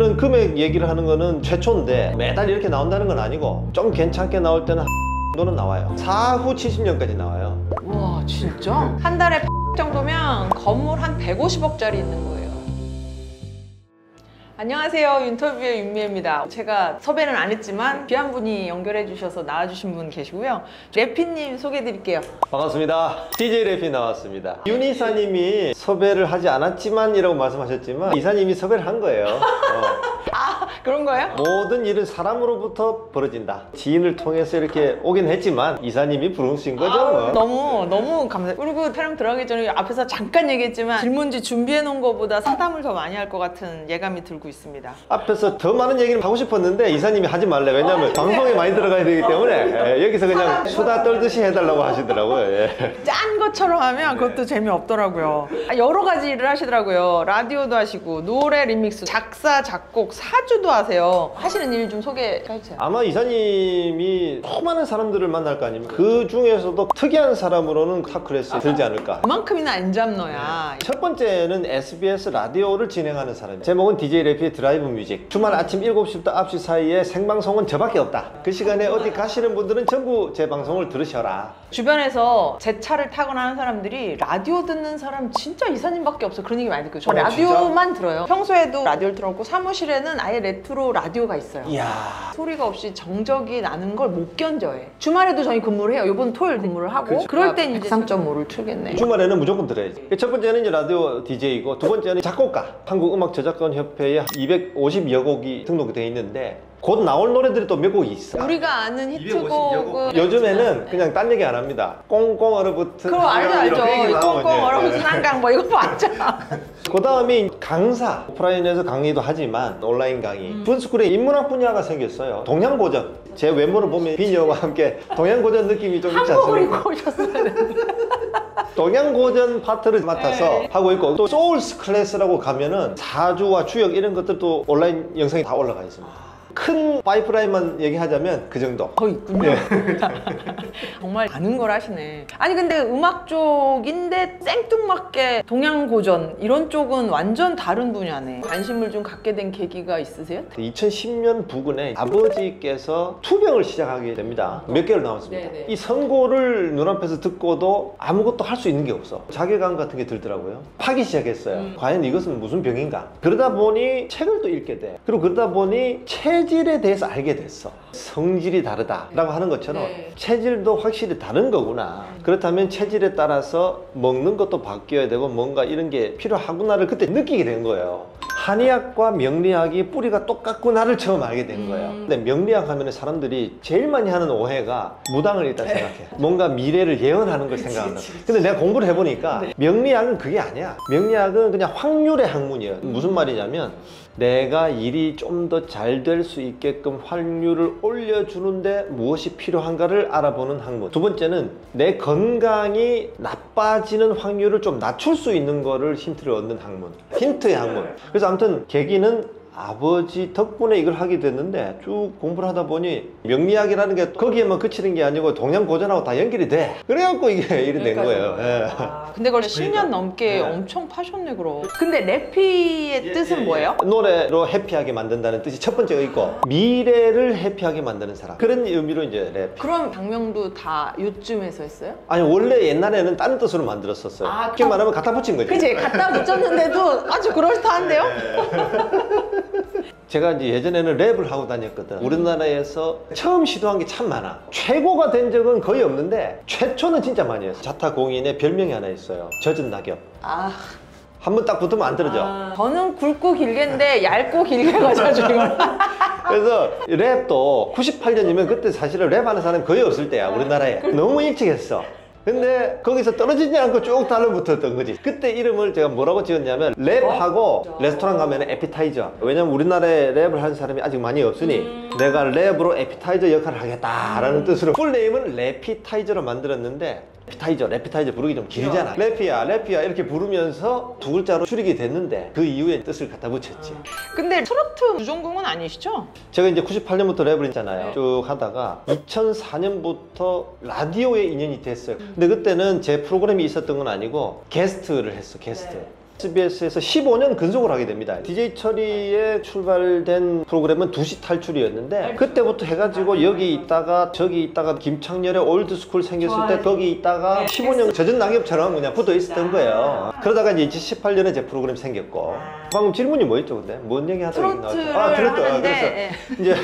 이런 금액 얘기를 하는 거는 최초인데 매달 이렇게 나온다는 건 아니고 좀 괜찮게 나올 때는 정도는 나와요. 사후 70년까지 나와요. 와 진짜? 한 달에 정도면 건물 한 150억짜리 있는 거예요. 안녕하세요, 윤터뷰의 윤미애입니다. 제가 섭외는 안 했지만 귀한 분이 연결해 주셔서 나와주신 분 계시고요. 래피님 소개해 드릴게요. 반갑습니다. DJ 래피 나왔습니다. 윤 이사님이 섭외를 하지 않았지만 이라고 말씀하셨지만 이사님이 섭외를 한 거예요. 아 그런 거예요? 모든 일은 사람으로부터 벌어진다. 지인을 통해서 이렇게 오긴 했지만 이사님이 부르신 거죠. 뭐. 너무 감사해요. 그리고 촬영 들어가기 전에 앞에서 잠깐 얘기했지만 질문지 준비해 놓은 것보다 사담을 더 많이 할 것 같은 예감이 들고 있습니다. 앞에서 더 많은 얘기를 하고 싶었는데 이사님이 하지 말래. 왜냐면 방송에 많이 들어가야 되기 때문에 여기서 그냥 수다 떨듯이 해달라고 하시더라고요. 짠 것처럼 하면 그것도 재미없더라고요. 여러 가지 일을 하시더라고요. 라디오도 하시고 노래 리믹스, 작사, 작곡, 사주도 하세요. 하시는 일 좀 소개해 주세요. 아마 이사님이 수많은 사람들을 만날 거 아닙니까? 그 중에서도 특이한 사람으로는 탑클래스에 들지 않을까. 그만큼이나 안 잡너야. 첫 번째는 SBS 라디오를 진행하는 사람이에요. 제목은 DJ 래피의 드라이브 뮤직. 주말 아침 7시부터 9시 사이에 생방송은 저밖에 없다. 그 시간에 어디 가시는 분들은 전부 제 방송을 들으셔라. 주변에서 제 차를 타거나 하는 사람들이 라디오 듣는 사람 진짜 이사님밖에 없어. 그런 얘기 많이 듣고요. 저 라디오만 진짜? 들어요. 평소에도 라디오를 틀었고 사무실에는 아예 레트로 라디오가 있어요. 이야. 소리가 없이 정적이 나는 걸 못 견뎌해. 주말에도 저희 근무를 해요. 이번 토요일 근무를 하고 그렇죠. 그럴 땐 이제 103.5를 틀겠네. 주말에는 무조건 들어야지. 첫 번째는 이제 라디오 DJ이고 두 번째는 작곡가. 한국음악저작권협회에 250여 곡이 등록이 되어 있는데 곧 나올 노래들이 또 몇 곡이 있어. 우리가 아는 히트곡은 요즘에는 그냥 딴 얘기 안 합니다. 꽁꽁 얼어붙은 그거 알죠. 꽁꽁 얼어붙은 한강 뭐 이거 맞죠? 그 다음에 강사. 오프라인에서 강의도 하지만 온라인 강의. 분스쿨에 인문학 분야가 생겼어요. 동양고전. 제 외모를 보면 비녀와 함께 동양고전 느낌이 좀 있지 한복을 않습니까? 입고 오셨어야 되는데. 동양고전 파트를 맡아서 하고 있고 또 소울스 클래스라고 가면은 사주와 주역 이런 것들도 온라인 영상이 다 올라가 있습니다. 큰 파이프라인만 얘기하자면 그 정도. 더 있군요. 정말 아는 걸 하시네. 아니 근데 음악 쪽인데 생뚱맞게 동양고전 이런 쪽은 완전 다른 분야네. 관심을 좀 갖게 된 계기가 있으세요? 2010년 부근에 아버지께서 투병을 시작하게 됩니다. 몇 개월 남았습니다. 네네. 이 선고를 눈앞에서 듣고도 아무것도 할 수 있는 게 없어. 자괴감 같은 게 들더라고요. 파기 시작했어요. 과연 이것은 무슨 병인가? 그러다 보니 책을 또 읽게 돼. 그리고 그러다 보니 체질에 대해서 알게 됐어. 성질이 다르다라고 하는 것처럼 체질도 확실히 다른 거구나. 그렇다면 체질에 따라서 먹는 것도 바뀌어야 되고 뭔가 이런 게 필요하구나를 그때 느끼게 된 거예요. 한의학과 명리학이 뿌리가 똑같구나를 처음 알게 된 거예요. 근데 명리학 하면 사람들이 제일 많이 하는 오해가 무당을 일단 생각해. 뭔가 미래를 예언하는 걸 생각한다. 근데 내가 공부를 해보니까 명리학은 그게 아니야. 명리학은 그냥 확률의 학문이에요. 무슨 말이냐면 내가 일이 좀 더 잘 될 수 있게끔 확률을 올려주는데 무엇이 필요한가를 알아보는 학문. 두 번째는 내 건강이 나빠지는 확률을 좀 낮출 수 있는 거를 힌트를 얻는 학문. 힌트의 학문. 그래서 아무튼 계기는 아버지 덕분에 이걸 하게 됐는데 쭉 공부를 하다 보니 명리학이라는 게 거기에만 그치는 게 아니고 동양고전하고 다 연결이 돼. 그래갖고 이게 이래 된 거예요. 근데 그걸 10년 넘게 엄청 파셨네 그럼. 근데 래피의 뜻은 뭐예요? 노래로 해피하게 만든다는 뜻이 첫 번째가 있고 미래를 해피하게 만드는 사람. 그런 의미로 이제 래피. 그럼 방명도 다 요쯤에서 했어요? 아니 원래 옛날에는 다른 뜻으로 만들었었어요. 쉽게 말하면 갖다 붙인 거죠. 그치? 갖다 붙였는데도 아주 그럴듯한데요? 제가 이제 예전에는 랩을 하고 다녔거든. 우리나라에서 처음 시도한 게 참 많아. 최고가 된 적은 거의 없는데 최초는 진짜 많이 했어. 자타공인의 별명이 하나 있어요. 젖은 낙엽. 한번 딱 붙으면 안 떨어져. 저는 굵고 길게인데 얇고 길게 가져가지고 그래서 랩도 98년이면 그때 사실은 랩하는 사람이 거의 없을 때야 우리나라에. 너무 일찍 했어. 근데 거기서 떨어지지 않고 쭉 달라붙었던 거지. 그때 이름을 제가 뭐라고 지었냐면 랩하고 레스토랑 가면 에피타이저. 왜냐면 우리나라에 랩을 하는 사람이 아직 많이 없으니 내가 랩으로 에피타이저 역할을 하겠다라는 뜻으로 풀네임은 래피타이저로 만들었는데 래피타이저 부르기 좀 길잖아. 래피야 이렇게 부르면서 두 글자로 줄이게 됐는데 그 이후에 뜻을 갖다 붙였지. 근데 트로트 주전공은 아니시죠? 제가 이제 98년부터 랩을 했잖아요. 쭉 하다가 2004년부터 라디오에 인연이 됐어요. 근데 그때는 제 프로그램이 있었던 건 아니고 게스트를 했어. 게스트. SBS에서 15년 근속을 하게 됩니다. DJ 철이의 출발된 프로그램은 2시 탈출이었는데 그때부터 해가지고 여기 있다가 저기 있다가 김창렬의 올드스쿨 생겼을 때 거기 있다가 15년 젖은 낙엽처럼 그냥 붙어 있었던 거예요. 그러다가 이제 2018년에 제 프로그램 생겼고. 방금 질문이 뭐였죠, 근데? 뭔 얘기 하다가 트로트를 나왔죠? 하는데 그래서 이제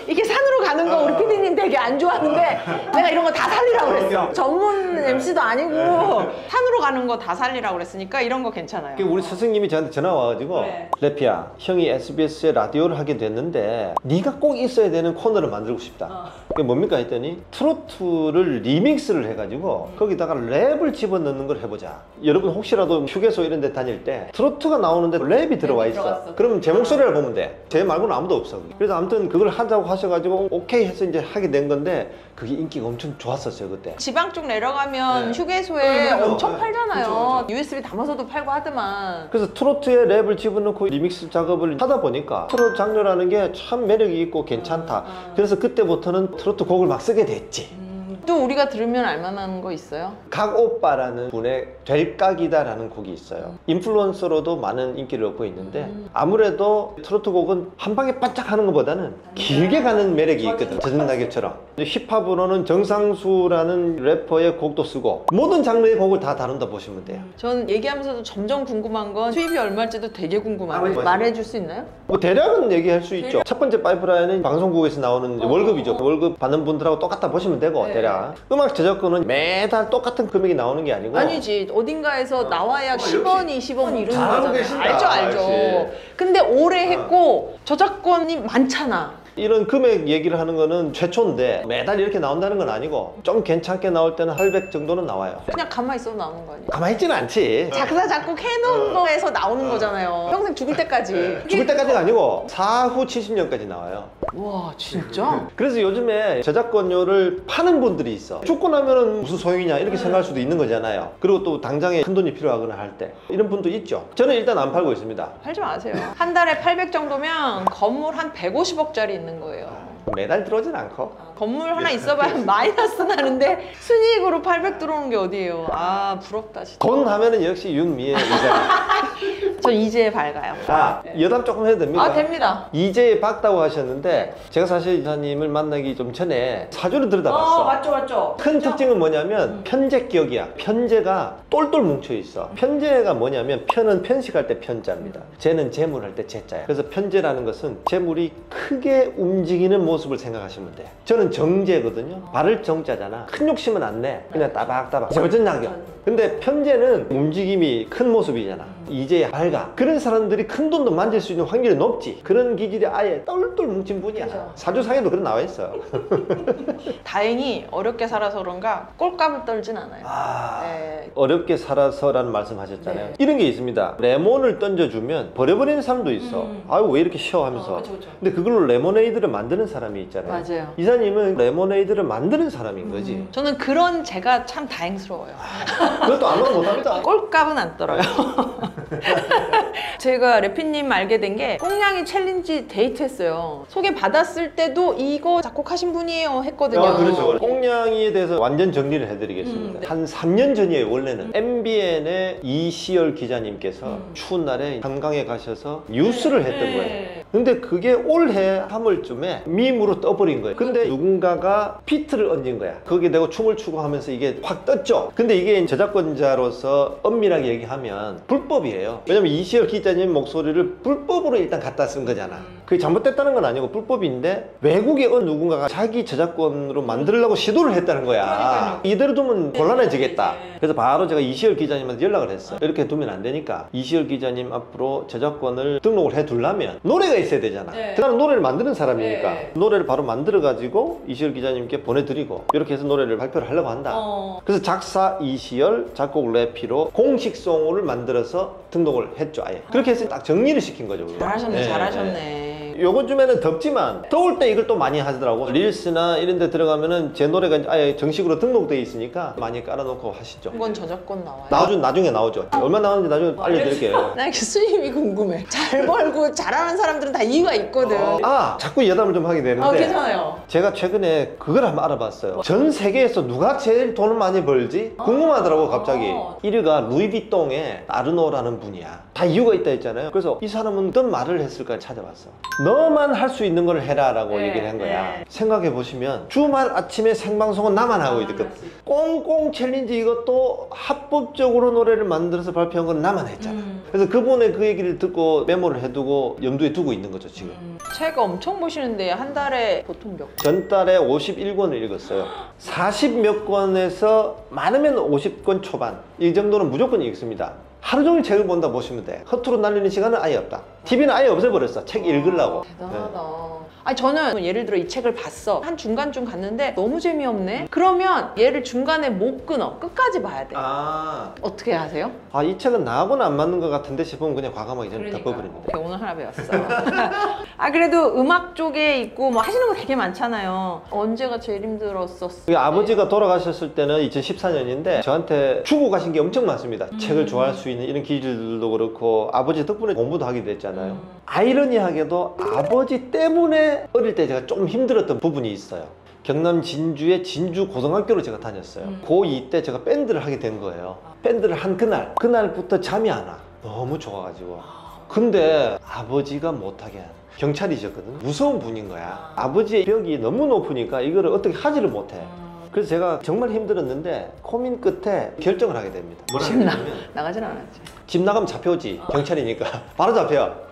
이게 산으로 가는 거 우리 PD님 되게 안 좋아하는데 내가 이런 거 다 살리라고 그랬어. 전문 MC도 아니고 산으로 가는 거 다 살리라고 그랬으니까 이런 거 괜찮아요. 우리 스승님이 저한테 전화 와가지고 레피야, 형이 SBS에 라디오를 하게 됐는데 네가 꼭 있어야 되는 코너를 만들고 싶다. 그게 뭡니까 했더니 트로트를 리믹스를 해가지고 거기다가 랩을 집어넣는 걸 해보자. 여러분 혹시라도 휴게소 이런 데 다닐 때 트로트가 나오는데 랩이 들어와 있어. 그러면 제 목소리를 보면 돼. 제 말고는 아무도 없어. 그래서 아무튼 그걸 하자고 하셔가지고 오케이 해서 이제 하게 된 건데 그게 인기가 엄청 좋았었어요 그때. 지방 쪽 내려가면 휴게소에 엄청 팔잖아요. USB 담아서도 팔고 하더만. 그래서 트로트에 랩을 집어넣고 리믹스 작업을 하다 보니까 트로트 장르라는 게 참 매력이 있고 괜찮다. 그래서 그때부터는 트로트 곡을 막 쓰게 됐지. 또 우리가 들으면 알만한 거 있어요? 각오빠라는 분의 될각이다라는 곡이 있어요. 인플루언서로도 많은 인기를 얻고 있는데 아무래도 트로트 곡은 한 방에 반짝 하는 것보다는 길게 가는 매력이 있거든. 젖은 낙엽처럼. 힙합으로는 정상수라는 래퍼의 곡도 쓰고 모든 장르의 곡을 다 다룬다 보시면 돼요. 전 얘기하면서도 점점 궁금한 건 수입이 얼마일지도 되게 궁금한데 말해줄 수 있나요? 뭐 대략은 얘기할 수 있죠. 첫 번째 파이프라인은 방송국에서 나오는 월급이죠. 월급 받는 분들하고 똑같다 보시면 되고 대략. 음악 저작권은 매달 똑같은 금액이 나오는 게 아니고 아니지. 어딘가에서 나와야 10원, 20원 이러는 잘하고 거잖아요. 계신다. 알죠, 알죠. 역시. 근데 오래 했고 저작권이 많잖아. 이런 금액 얘기를 하는 거는 최초인데 매달 이렇게 나온다는 건 아니고 좀 괜찮게 나올 때는 800 정도는 나와요. 그냥 가만히 있어도 나오는 거 아니에요? 가만히 있지는 않지. 작사, 작곡 해놓은 거에서 나오는 거잖아요. 평생 죽을 때까지. 죽을 때까지가 아니고 사후 70년까지 나와요. 와, 진짜? 그래서 요즘에 저작권료를 파는 분들이 있어. 죽고 나면은 무슨 소용이냐 이렇게 생각할 수도 있는 거잖아요. 그리고 또 당장에 큰 돈이 필요하거나 할 때 이런 분도 있죠. 저는 일단 안 팔고 있습니다. 팔지 마세요. 한 달에 800 정도면 건물 한 150억짜리 있는 거예요. 매달 들어오진 않고. 건물 하나 있어봐야 마이너스 나는데 순이익으로 800 들어오는 게 어디예요? 아, 부럽다 진짜. 돈 하면은 역시 윤미애 이사님. 전 이제 밝아요. 자, 여담 조금 해도 됩니까? 아, 됩니다. 이제에 박다고 하셨는데 제가 사실 이사님을 만나기 좀 전에 사주를 들여다봤어. 맞죠. 큰 특징은 뭐냐면 편재격이야. 편재가 똘똘 뭉쳐 있어. 편재가 뭐냐면 편은 편식할 때 편자입니다. 재는 재물할 때 재자야. 그래서 편재라는 것은 재물이 크게 움직이는 모습을 생각하시면 돼. 저는 정재거든요. 발을 정자잖아. 큰 욕심은 안 내. 그냥 따박따박 젖은 낙엽. 근데 편재는 움직임이 큰 모습이잖아. 이제야 밝아. 그런 사람들이 큰 돈도 만질 수 있는 확률이 높지. 그런 기질이 아예 똘똘 뭉친 분이야. 그죠. 사주상에도 그런 나와 있어. 다행히 어렵게 살아서 그런가 꼴값을 떨진 않아요. 네. 어렵게 살아서라는 말씀 하셨잖아요. 네. 이런 게 있습니다. 레몬을 던져주면 버려버리는 사람도 있어. 아유 왜 이렇게 쉬어 하면서. 그쵸. 근데 그걸로 레모네이드를 만드는 사람이 있잖아요. 맞아요. 이사님은 레모네이드를 만드는 사람인 거지. 저는 그런 제가 참 다행스러워요. 그것도 아무나 못합니다. 꼴값은 안 떨어요. 제가 래피님 알게 된 게 꽁냥이 챌린지 데이트했어요. 소개받았을 때도 이거 작곡하신 분이에요 했거든요. 그렇죠. 꽁냥이에 대해서 완전 정리를 해드리겠습니다. 네. 한 3년 전이에요, 원래는. MBN의 이시열 기자님께서 추운 날에 한강에 가셔서 뉴스를 했던 거예요. 근데 그게 올해 3월쯤에 밈으로 떠버린 거예요. 근데 누군가가 비트를 얹은 거야. 거기에 대고 춤을 추고 하면서 이게 확 떴죠. 근데 이게 저작권자로서 엄밀하게 얘기하면 불법이에요. 왜냐면 이시열 기자님 목소리를 불법으로 일단 갖다 쓴 거잖아. 그게 잘못됐다는 건 아니고 불법인데 외국의 어느 누군가가 자기 저작권으로 만들려고 시도를 했다는 거야. 이대로 두면 곤란해지겠다. 그래서 바로 제가 이시열 기자님한테 연락을 했어. 이렇게 두면 안 되니까 이시열 기자님 앞으로 저작권을 등록을 해두려면 노래가 있어야 되잖아. 나는 노래를 만드는 사람이니까 노래를 바로 만들어 가지고 이시열 기자님께 보내드리고 이렇게 해서 노래를 발표를 하려고 한다. 그래서 작사 이시열, 작곡 래피로 공식송을 만들어서 등록을 했죠. 아예 그렇게 해서 딱 정리를 시킨 거죠. 우리가. 잘하셨네. 요번 주에는 덥지만 더울 때 이걸 또 많이 하더라고. 릴스나 이런 데 들어가면은 제 노래가 아예 정식으로 등록되어 있으니까 많이 깔아놓고 하시죠. 이건 저작권 나와요. 나중에 나오죠. 얼마 나오는지 나중에 알려드릴게요. 나 이렇게 수입이 궁금해. 잘 벌고 잘하는 사람들은 다 이유가 있거든. 자꾸 여담을 좀 하게 되는데 괜찮아요. 제가 최근에 그걸 한번 알아봤어요. 전 세계에서 누가 제일 돈을 많이 벌지? 궁금하더라고 갑자기. 1위가 루이비통의 아르노라는 분이야. 다 이유가 있다 했잖아요. 그래서 이 사람은 어떤 말을 했을까 찾아봤어. 너만 할 수 있는 걸 해라 라고 얘기를 한 거야. 생각해 보시면 주말 아침에 생방송은 나만 하고 있거든. 꽁꽁 챌린지 이것도 합법적으로 노래를 만들어서 발표한 건 나만 했잖아. 그래서 그분의 그 얘기를 듣고 메모를 해두고 염두에 두고 있는 거죠 지금. 책 엄청 보시는데 한 달에 보통 몇 권? 전달에 51권을 읽었어요. 40 몇 권에서 많으면 50권 초반 이 정도는 무조건 읽습니다. 하루 종일 책을 본다 보시면 돼. 허투루 날리는 시간은 아예 없다. TV는 아예 없애버렸어. 책 읽으려고. 대단하다. 아니 저는 예를 들어 이 책을 봤어. 한 중간쯤 갔는데 너무 재미없네? 그러면 얘를 중간에 못 끊어. 끝까지 봐야 돼. 어떻게 하세요? 이 책은 나하고는 안 맞는 것 같은데 싶으면 그냥 과감하게 저는 덮어버립니다. 오늘 하나 배웠어. 그래도 음악 쪽에 있고 뭐 하시는 거 되게 많잖아요. 언제가 제일 힘들었었어요? 아버지가 돌아가셨을 때는 2014년인데 저한테 주고 가신 게 엄청 많습니다. 책을 좋아할 수 있는 이런 기질들도 그렇고 아버지 덕분에 공부도 하게 됐잖아요. 아이러니하게도 아버지 때문에 어릴 때 제가 좀 힘들었던 부분이 있어요. 경남 진주의 진주 고등학교를 제가 다녔어요. 고2 때 제가 밴드를 하게 된 거예요. 밴드를 한 그날부터 잠이 안 와. 너무 좋아가지고. 근데 아버지가 못하게 하는. 경찰이셨거든. 무서운 분인 거야. 아버지의 벽이 너무 높으니까 이거를 어떻게 하지를 못해. 그래서 제가 정말 힘들었는데 고민 끝에 결정을 하게 됩니다. 집 나가진 않았지. 집 나가면 잡혀오지. 경찰이니까 바로 잡혀.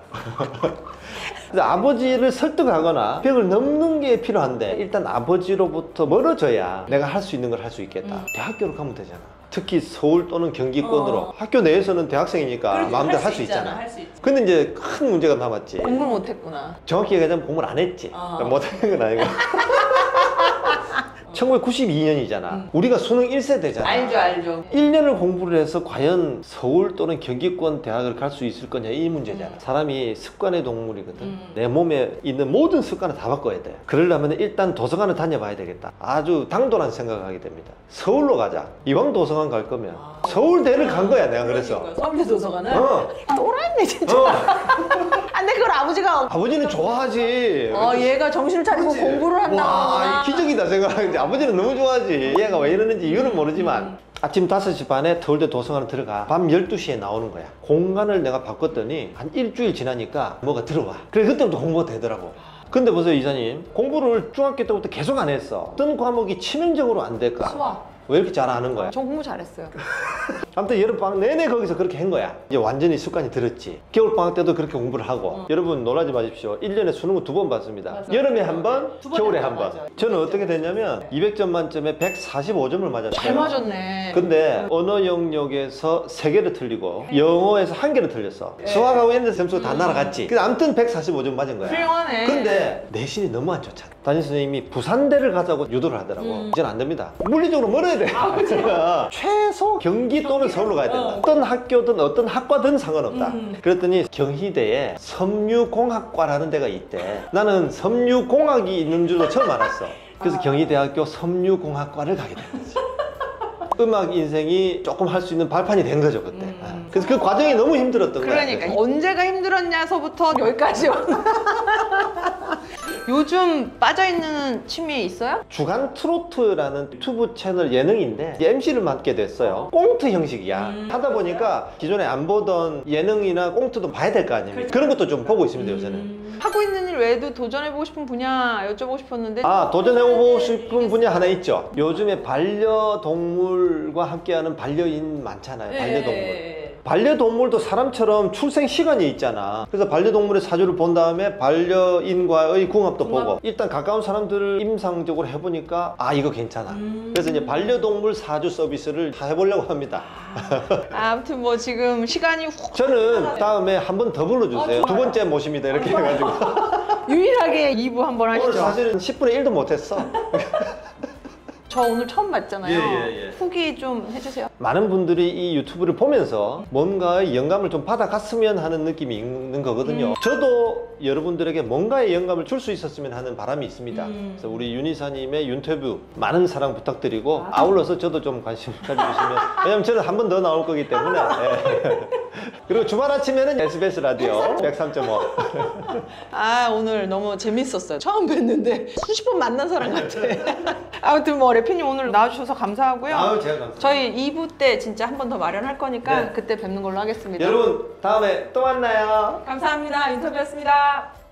아버지를 설득하거나 벽을 넘는 게 필요한데 일단 아버지로부터 멀어져야 내가 할 수 있는 걸 할 수 있겠다. 대학교를 가면 되잖아. 특히 서울 또는 경기권으로 학교 내에서는 대학생이니까 마음대로 할 수 있잖아. 근데 이제 큰 문제가 남았지. 공부를 못했구나. 정확히 얘기하자면 공부를 안 했지. 못하는 건 아니고. 1992년이잖아. 우리가 수능 1세대잖아. 알죠. 1년을 공부를 해서 과연 서울 또는 경기권 대학을 갈 수 있을 거냐 이 문제잖아. 사람이 습관의 동물이거든. 내 몸에 있는 모든 습관을 다 바꿔야 돼. 그러려면 일단 도서관을 다녀봐야 되겠다. 아주 당돌한 생각을 하게 됩니다. 서울로 가자. 이왕 도서관 갈 거면 서울대를 간 거야 내가. 그래서 서울대 도서관을? 또라이네 진짜. 근데 그걸 아버지는 좋아하지. 얘가 정신을 차리고 공부를 한다. 기적이다 생각하는데 아버지는 너무 좋아하지. 얘가 왜 이러는지 이유는 모르지만 아침 5시 반에 서울대 도서관을 들어가. 밤 12시에 나오는 거야. 공간을 내가 바꿨더니 한 일주일 지나니까 뭐가 들어와. 그래 그때부터 공부가 되더라고. 근데 보세요 이사님, 공부를 중학교 때부터 계속 안 했어. 어떤 과목이 치명적으로 안 될까? 수학. 왜 이렇게 잘하는 거야? 전 공부 잘했어요. 아무튼 여름방학 내내 거기서 그렇게 한 거야. 이제 완전히 습관이 들었지. 겨울방학 때도 그렇게 공부를 하고. 여러분 놀라지 마십시오. 1년에 수능은 2번 받습니다. 여름에 한 번, 겨울에 한 번. 저는 어떻게 됐냐면 200점 만점에 145점을 맞았어요. 잘 맞았네. 근데 언어 영역에서 3개를 틀리고 영어에서 1개를 틀렸어. 수학하고 이런 데 점수가 다 날아갔지. 근데 아무튼 145점 맞은 거야. 훌륭하네. 근데 내신이 너무 안 좋잖아. 담임선생님이 부산대를 가자고 유도를 하더라고. 이제는 안 됩니다. 물리적으로 멀어야 돼. 최소 경기 또는 서울로 가야 된다. 어떤 학교든 어떤 학과든 상관없다. 그랬더니 경희대에 섬유공학과라는 데가 있대. 나는 섬유공학이 있는 줄도 처음 알았어. 그래서 경희대학교 섬유공학과를 가게 된 거지. 음악 인생이 조금 할 수 있는 발판이 된 거죠 그때. 그래서 그 과정이 너무 힘들었던 거야. 그러니까 언제가 힘들었냐서부터 여기까지 요즘 빠져있는 취미 있어요? 주간 트로트라는 유튜브 채널 예능인데 MC를 맡게 됐어요. 꽁트 형식이야. 하다 보니까 기존에 안 보던 예능이나 꽁트도 봐야 될 거 아니에요. 그런 것도 좀 보고 있습니다 요새는. 하고 있는 일 외에도 도전해보고 싶은 분야 여쭤보고 싶었는데. 도전해보고 싶은 분야 하나 있죠. 요즘에 반려동물과 함께하는 반려인 많잖아요. 반려동물. 반려동물도 사람처럼 출생 시간이 있잖아. 그래서 반려동물의 사주를 본 다음에 반려인과의 궁합도 보고 일단 가까운 사람들을 임상적으로 해보니까 이거 괜찮아. 그래서 이제 반려동물 사주 서비스를 다 해보려고 합니다. 아무튼 뭐 지금 시간이 훅. 저는 다음에 한 번 더 불러주세요. 2번째 모십니다 이렇게 해가지고. 유일하게 2부 한번 하시죠. 오늘 사실은 10분의 1도 못했어. 저 오늘 처음 봤잖아요. 예. 후기 좀 해주세요. 많은 분들이 이 유튜브를 보면서 뭔가의 영감을 좀 받아갔으면 하는 느낌이 있는 거거든요. 저도 여러분들에게 뭔가의 영감을 줄 수 있었으면 하는 바람이 있습니다. 그래서 우리 윤이사님의 윤튜브 많은 사랑 부탁드리고 아울러서 저도 좀 관심을 가져주시면 왜냐면 저는 한 번 더 나올 거기 때문에 그리고 주말 아침에는 SBS 라디오 103.5 아 오늘 너무 재밌었어요. 처음 뵀는데 수십 번 만난 사람 같아. 아무튼 뭐 래피님 오늘 나와주셔서 감사하고요. 아유, 제가 감사합니다. 저희 2부 때 진짜 한 번 더 마련할 거니까 네. 그때 뵙는 걸로 하겠습니다. 여러분 다음에 또 만나요. 감사합니다. 인터뷰였습니다.